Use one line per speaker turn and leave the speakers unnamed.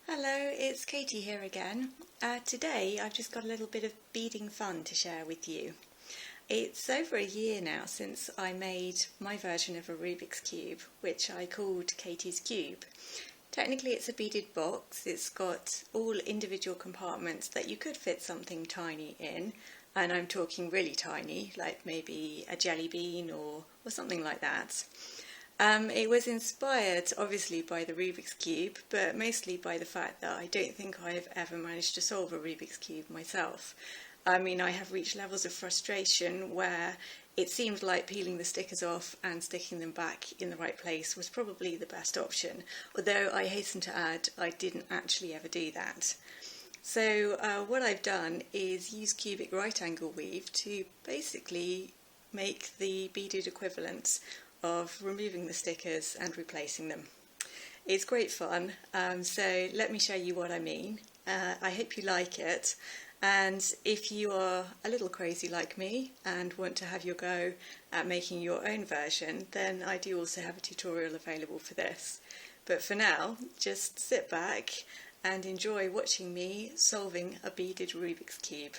Hello, it's Katie here again. Today I've just got a little bit of beading fun to share with you. It's over a year now since I made my version of a Rubik's Cube, which I called Katie's Cube. Technically it's a beaded box. It's got all individual compartments that you could fit something tiny in, and I'm talking really tiny, like maybe a jelly bean or something like that. It was inspired obviously by the Rubik's Cube, but mostly by the fact that I don't think I've ever managed to solve a Rubik's Cube myself. I mean, I have reached levels of frustration where it seemed like peeling the stickers off and sticking them back in the right place was probably the best option, although I hasten to add I didn't actually ever do that. So what I've done is use cubic right angle weave to basically make the beaded equivalent of removing the stickers and replacing them. It's great fun, so let me show you what I mean. I hope you like it, and if you are a little crazy like me and want to have your go at making your own version, then I do also have a tutorial available for this. But for now, just sit back and enjoy watching me solving a beaded Rubik's Cube.